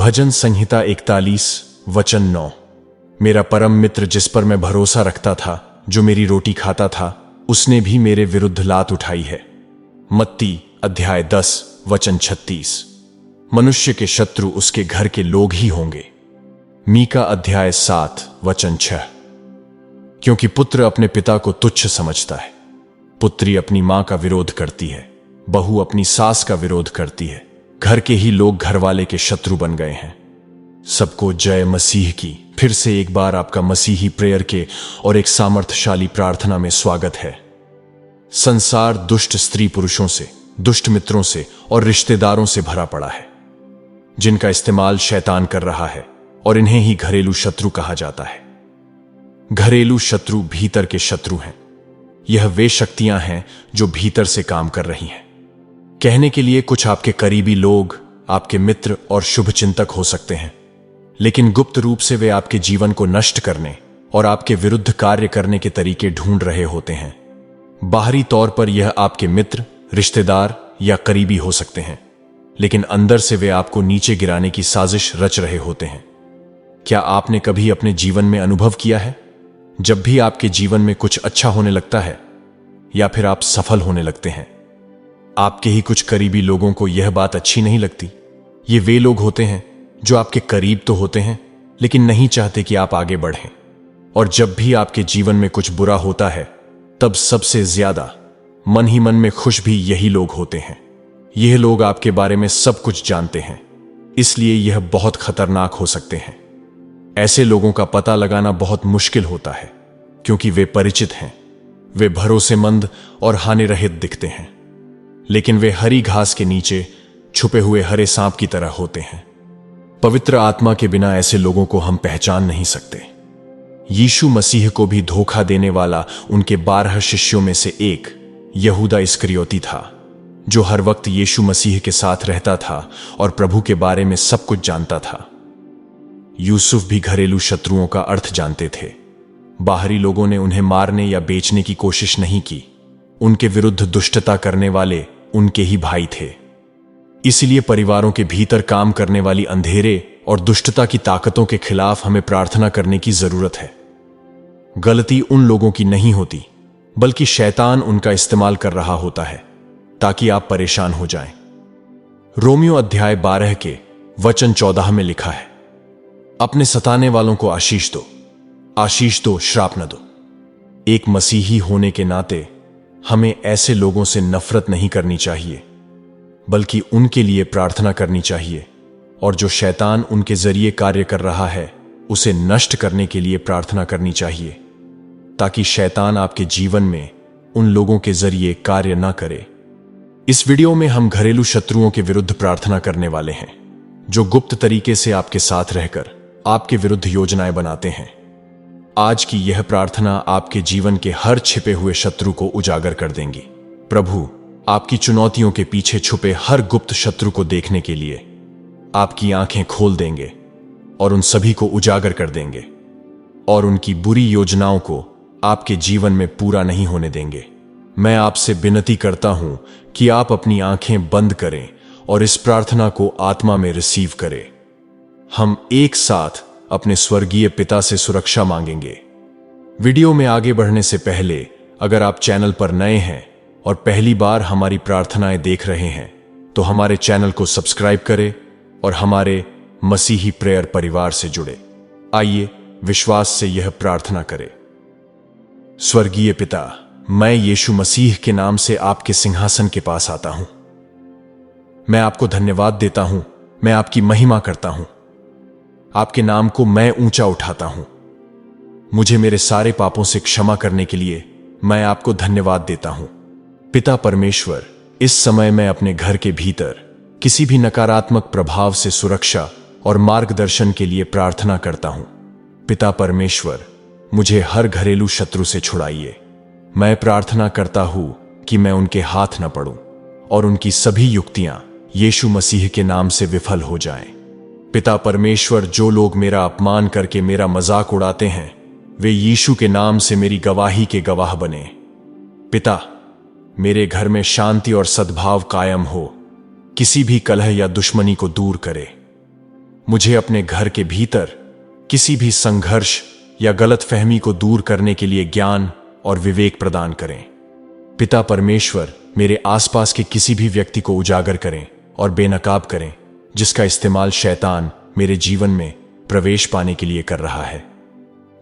भजन संहिता 41 वचन 9। मेरा परम मित्र जिस पर मैं भरोसा रखता था, जो मेरी रोटी खाता था, उसने भी मेरे विरुद्ध लात उठाई है। मत्ती अध्याय 10 वचन 36। मनुष्य के शत्रु उसके घर के लोग ही होंगे। मीका अध्याय 7 वचन 6। क्योंकि पुत्र अपने पिता को तुच्छ समझता है, पुत्री अपनी मां का विरोध करती है, बहू अपनी सास का विरोध करती है, घर के ही लोग घरवाले के शत्रु बन गए हैं। सबको जय मसीह की। फिर से एक बार आपका मसीही प्रेयर के और एक सामर्थ्यशाली प्रार्थना में स्वागत है। संसार दुष्ट स्त्री पुरुषों से, दुष्ट मित्रों से और रिश्तेदारों से भरा पड़ा है, जिनका इस्तेमाल शैतान कर रहा है, और इन्हें ही घरेलू शत्रु कहा जाता है। घरेलू शत्रु भीतर के शत्रु हैं। यह वे शक्तियां हैं जो भीतर से काम कर रही हैं। कहने के लिए कुछ आपके करीबी लोग, आपके मित्र और शुभचिंतक हो सकते हैं, लेकिन गुप्त रूप से वे आपके जीवन को नष्ट करने और आपके विरुद्ध कार्य करने के तरीके ढूंढ रहे होते हैं। बाहरी तौर पर यह आपके मित्र, रिश्तेदार या करीबी हो सकते हैं, लेकिन अंदर से वे आपको नीचे गिराने की साजिश रच रहे होते हैं। क्या आपने कभी अपने जीवन में अनुभव किया है, जब भी आपके जीवन में कुछ अच्छा होने लगता है या फिर आप सफल होने लगते हैं, आपके ही कुछ करीबी लोगों को यह बात अच्छी नहीं लगती? ये वे लोग होते हैं जो आपके करीब तो होते हैं, लेकिन नहीं चाहते कि आप आगे बढ़ें। और जब भी आपके जीवन में कुछ बुरा होता है, तब सबसे ज्यादा मन ही मन में खुश भी यही लोग होते हैं। यह लोग आपके बारे में सब कुछ जानते हैं, इसलिए यह बहुत खतरनाक हो सकते हैं। ऐसे लोगों का पता लगाना बहुत मुश्किल होता है, क्योंकि वे परिचित हैं, वे भरोसेमंद और हानिरहित दिखते हैं, लेकिन वे हरी घास के नीचे छुपे हुए हरे सांप की तरह होते हैं। पवित्र आत्मा के बिना ऐसे लोगों को हम पहचान नहीं सकते। यीशु मसीह को भी धोखा देने वाला उनके 12 शिष्यों में से एक यहूदा इस्करियोती था, जो हर वक्त यीशु मसीह के साथ रहता था और प्रभु के बारे में सब कुछ जानता था। यूसुफ भी घरेलू शत्रुओं का अर्थ जानते थे। बाहरी लोगों ने उन्हें मारने या बेचने की कोशिश नहीं की। उनके विरुद्ध दुष्टता करने वाले उनके ही भाई थे। इसलिए परिवारों के भीतर काम करने वाली अंधेरे और दुष्टता की ताकतों के खिलाफ हमें प्रार्थना करने की जरूरत है। गलती उन लोगों की नहीं होती, बल्कि शैतान उनका इस्तेमाल कर रहा होता है ताकि आप परेशान हो जाएं। रोमियो अध्याय 12 के वचन 14 में लिखा है, अपने सताने वालों को आशीष दो, आशीष दो, श्राप न दो। एक मसीही होने के नाते हमें ऐसे लोगों से नफरत नहीं करनी चाहिए, बल्कि उनके लिए प्रार्थना करनी चाहिए, और जो शैतान उनके जरिए कार्य कर रहा है, उसे नष्ट करने के लिए प्रार्थना करनी चाहिए, ताकि शैतान आपके जीवन में उन लोगों के जरिए कार्य न करे। इस वीडियो में हम घरेलू शत्रुओं के विरुद्ध प्रार्थना करने वाले हैं, जो गुप्त तरीके से आपके साथ रहकर आपके विरुद्ध योजनाएं बनाते हैं। आज की यह प्रार्थना आपके जीवन के हर छिपे हुए शत्रु को उजागर कर देंगी। प्रभु आपकी चुनौतियों के पीछे छुपे हर गुप्त शत्रु को देखने के लिए आपकी आंखें खोल देंगे और उन सभी को उजागर कर देंगे, और उनकी बुरी योजनाओं को आपके जीवन में पूरा नहीं होने देंगे। मैं आपसे विनती करता हूं कि आप अपनी आंखें बंद करें और इस प्रार्थना को आत्मा में रिसीव करें। हम एक साथ अपने स्वर्गीय पिता से सुरक्षा मांगेंगे। वीडियो में आगे बढ़ने से पहले, अगर आप चैनल पर नए हैं और पहली बार हमारी प्रार्थनाएं देख रहे हैं, तो हमारे चैनल को सब्सक्राइब करें और हमारे मसीही प्रेयर परिवार से जुड़े। आइए विश्वास से यह प्रार्थना करें। स्वर्गीय पिता, मैं यीशु मसीह के नाम से आपके सिंहासन के पास आता हूं। मैं आपको धन्यवाद देता हूं, मैं आपकी महिमा करता हूं, आपके नाम को मैं ऊंचा उठाता हूं। मुझे मेरे सारे पापों से क्षमा करने के लिए मैं आपको धन्यवाद देता हूं। पिता परमेश्वर, इस समय मैं अपने घर के भीतर किसी भी नकारात्मक प्रभाव से सुरक्षा और मार्गदर्शन के लिए प्रार्थना करता हूं। पिता परमेश्वर, मुझे हर घरेलू शत्रु से छुड़ाइए। मैं प्रार्थना करता हूं कि मैं उनके हाथ न पड़ूं और उनकी सभी युक्तियां यीशु मसीह के नाम से विफल हो जाएं। पिता परमेश्वर, जो लोग मेरा अपमान करके मेरा मजाक उड़ाते हैं, वे यीशु के नाम से मेरी गवाही के गवाह बने। पिता, मेरे घर में शांति और सद्भाव कायम हो, किसी भी कलह या दुश्मनी को दूर करे। मुझे अपने घर के भीतर किसी भी संघर्ष या गलतफहमी को दूर करने के लिए ज्ञान और विवेक प्रदान करें। पिता परमेश्वर मेरे आसपास के किसी भी व्यक्ति को उजागर करें और बेनकाब करें जिसका इस्तेमाल शैतान मेरे जीवन में प्रवेश पाने के लिए कर रहा है।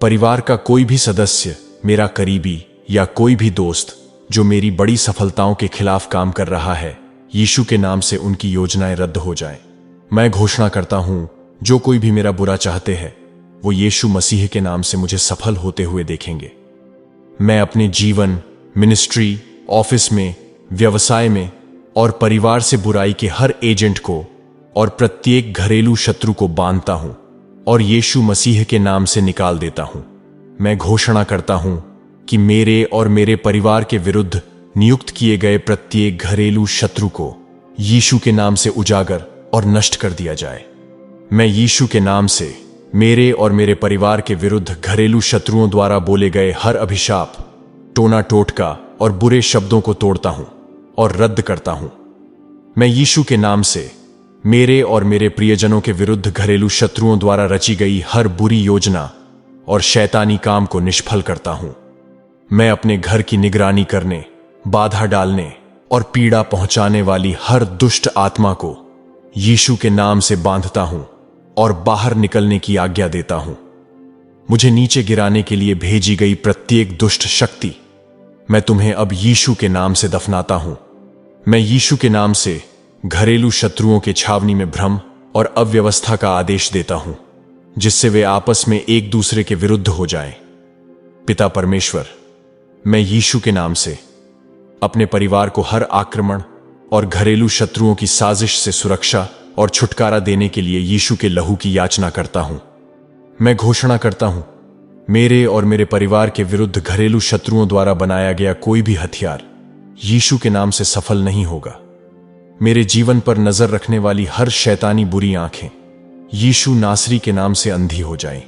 परिवार का कोई भी सदस्य, मेरा करीबी या कोई भी दोस्त जो मेरी बड़ी सफलताओं के खिलाफ काम कर रहा है, यीशु के नाम से उनकी योजनाएं रद्द हो जाएं। मैं घोषणा करता हूं, जो कोई भी मेरा बुरा चाहते हैं वो यीशु मसीह के नाम से मुझे सफल होते हुए देखेंगे। मैं अपने जीवन, मिनिस्ट्री, ऑफिस में, व्यवसाय में और परिवार से बुराई के हर एजेंट को और प्रत्येक घरेलू शत्रु को बांधता हूं और यीशु मसीह के नाम से निकाल देता हूं। मैं घोषणा करता हूं कि मेरे और मेरे परिवार के विरुद्ध नियुक्त किए गए प्रत्येक घरेलू शत्रु को यीशु के नाम से उजागर और नष्ट कर दिया जाए। मैं यीशु के नाम से मेरे और मेरे परिवार के विरुद्ध घरेलू शत्रुओं द्वारा बोले गए हर अभिशाप, टोना टोटका और बुरे शब्दों को तोड़ता हूं और रद्द करता हूं। मैं यीशु के नाम से मेरे और मेरे प्रियजनों के विरुद्ध घरेलू शत्रुओं द्वारा रची गई हर बुरी योजना और शैतानी काम को निष्फल करता हूं। मैं अपने घर की निगरानी करने, बाधा डालने और पीड़ा पहुंचाने वाली हर दुष्ट आत्मा को यीशु के नाम से बांधता हूं और बाहर निकलने की आज्ञा देता हूं। मुझे नीचे गिराने के लिए भेजी गई प्रत्येक दुष्ट शक्ति, मैं तुम्हें अब यीशु के नाम से दफनाता हूं। मैं यीशु के नाम से घरेलू शत्रुओं के छावनी में भ्रम और अव्यवस्था का आदेश देता हूं, जिससे वे आपस में एक दूसरे के विरुद्ध हो जाएं। पिता परमेश्वर, मैं यीशु के नाम से अपने परिवार को हर आक्रमण और घरेलू शत्रुओं की साजिश से सुरक्षा और छुटकारा देने के लिए यीशु के लहू की याचना करता हूं। मैं घोषणा करता हूं, मेरे और मेरे परिवार के विरुद्ध घरेलू शत्रुओं द्वारा बनाया गया कोई भी हथियार यीशु के नाम से सफल नहीं होगा। मेरे जीवन पर नजर रखने वाली हर शैतानी बुरी आंखें यीशु नासरी के नाम से अंधी हो जाएं।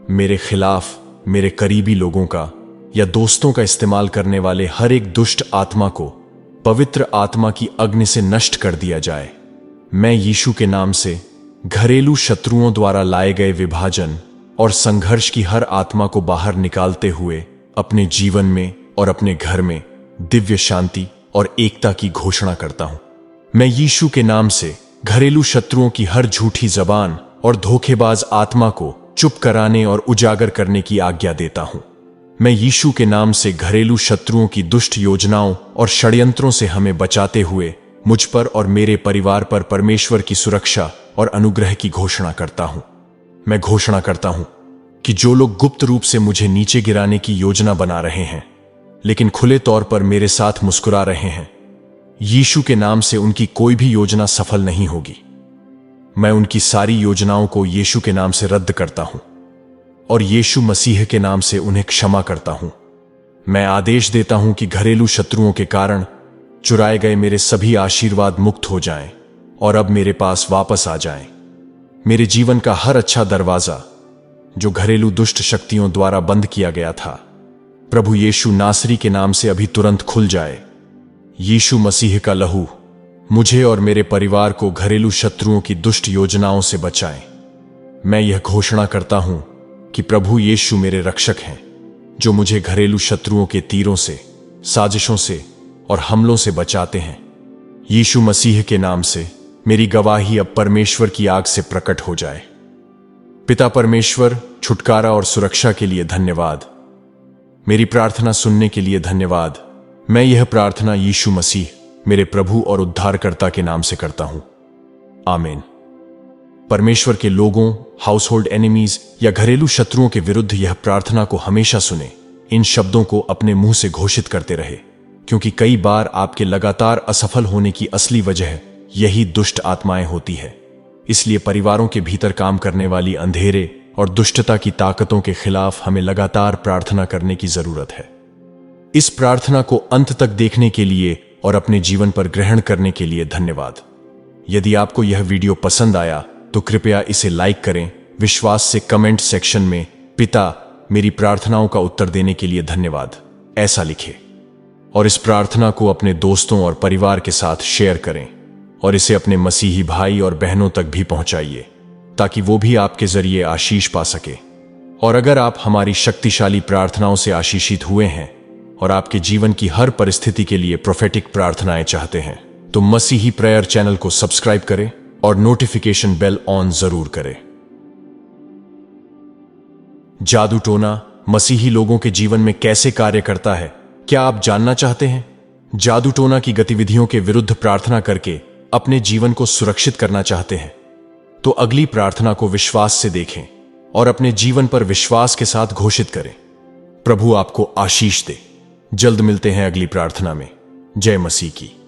मेरे खिलाफ मेरे करीबी लोगों का या दोस्तों का इस्तेमाल करने वाले हर एक दुष्ट आत्मा को पवित्र आत्मा की अग्नि से नष्ट कर दिया जाए। मैं यीशु के नाम से घरेलू शत्रुओं द्वारा लाए गए विभाजन और संघर्ष की हर आत्मा को बाहर निकालते हुए अपने जीवन में और अपने घर में दिव्य शांति और एकता की घोषणा करता हूं। मैं यीशु के नाम से घरेलू शत्रुओं की हर झूठी जबान और धोखेबाज आत्मा को चुप कराने और उजागर करने की आज्ञा देता हूं। मैं यीशु के नाम से घरेलू शत्रुओं की दुष्ट योजनाओं और षड्यंत्रों से हमें बचाते हुए मुझ पर और मेरे परिवार पर परमेश्वर की सुरक्षा और अनुग्रह की घोषणा करता हूं। मैं घोषणा करता हूं कि जो लोग गुप्त रूप से मुझे नीचे गिराने की योजना बना रहे हैं लेकिन खुले तौर पर मेरे साथ मुस्कुरा रहे हैं, यीशु के नाम से उनकी कोई भी योजना सफल नहीं होगी। मैं उनकी सारी योजनाओं को यीशु के नाम से रद्द करता हूं और यीशु मसीह के नाम से उन्हें क्षमा करता हूं। मैं आदेश देता हूं कि घरेलू शत्रुओं के कारण चुराए गए मेरे सभी आशीर्वाद मुक्त हो जाएं और अब मेरे पास वापस आ जाएं। मेरे जीवन का हर अच्छा दरवाजा जो घरेलू दुष्ट शक्तियों द्वारा बंद किया गया था, प्रभु यीशु नासरी के नाम से अभी तुरंत खुल जाए। यीशु मसीह का लहू मुझे और मेरे परिवार को घरेलू शत्रुओं की दुष्ट योजनाओं से बचाए। मैं यह घोषणा करता हूं कि प्रभु यीशु मेरे रक्षक हैं, जो मुझे घरेलू शत्रुओं के तीरों से, साजिशों से और हमलों से बचाते हैं। यीशु मसीह के नाम से मेरी गवाही अब परमेश्वर की आग से प्रकट हो जाए। पिता परमेश्वर, छुटकारा और सुरक्षा के लिए धन्यवाद। मेरी प्रार्थना सुनने के लिए धन्यवाद। मैं यह प्रार्थना यीशु मसीह, मेरे प्रभु और उद्धारकर्ता के नाम से करता हूं। आमीन। परमेश्वर के लोगों, हाउसहोल्ड एनिमीज या घरेलू शत्रुओं के विरुद्ध यह प्रार्थना को हमेशा सुने। इन शब्दों को अपने मुंह से घोषित करते रहे, क्योंकि कई बार आपके लगातार असफल होने की असली वजह यही दुष्ट आत्माएं होती है। इसलिए परिवारों के भीतर काम करने वाली अंधेरे और दुष्टता की ताकतों के खिलाफ हमें लगातार प्रार्थना करने की जरूरत है। इस प्रार्थना को अंत तक देखने के लिए और अपने जीवन पर ग्रहण करने के लिए धन्यवाद। यदि आपको यह वीडियो पसंद आया तो कृपया इसे लाइक करें। विश्वास से कमेंट सेक्शन में पिता, मेरी प्रार्थनाओं का उत्तर देने के लिए धन्यवाद ऐसा लिखें और इस प्रार्थना को अपने दोस्तों और परिवार के साथ शेयर करें और इसे अपने मसीही भाई और बहनों तक भी पहुंचाइए। ताकि वो भी आपके जरिए आशीष पा सके। और अगर आप हमारी शक्तिशाली प्रार्थनाओं से आशीषित हुए हैं और आपके जीवन की हर परिस्थिति के लिए प्रोफेटिक प्रार्थनाएं चाहते हैं, तो मसीही प्रेयर चैनल को सब्सक्राइब करें और नोटिफिकेशन बेल ऑन जरूर करें। जादू टोना मसीही लोगों के जीवन में कैसे कार्य करता है, क्या आप जानना चाहते हैं? जादू टोना की गतिविधियों के विरुद्ध प्रार्थना करके अपने जीवन को सुरक्षित करना चाहते हैं? तो अगली प्रार्थना को विश्वास से देखें और अपने जीवन पर विश्वास के साथ घोषित करें। प्रभु आपको आशीष दे। जल्द मिलते हैं अगली प्रार्थना में। जय मसीह की।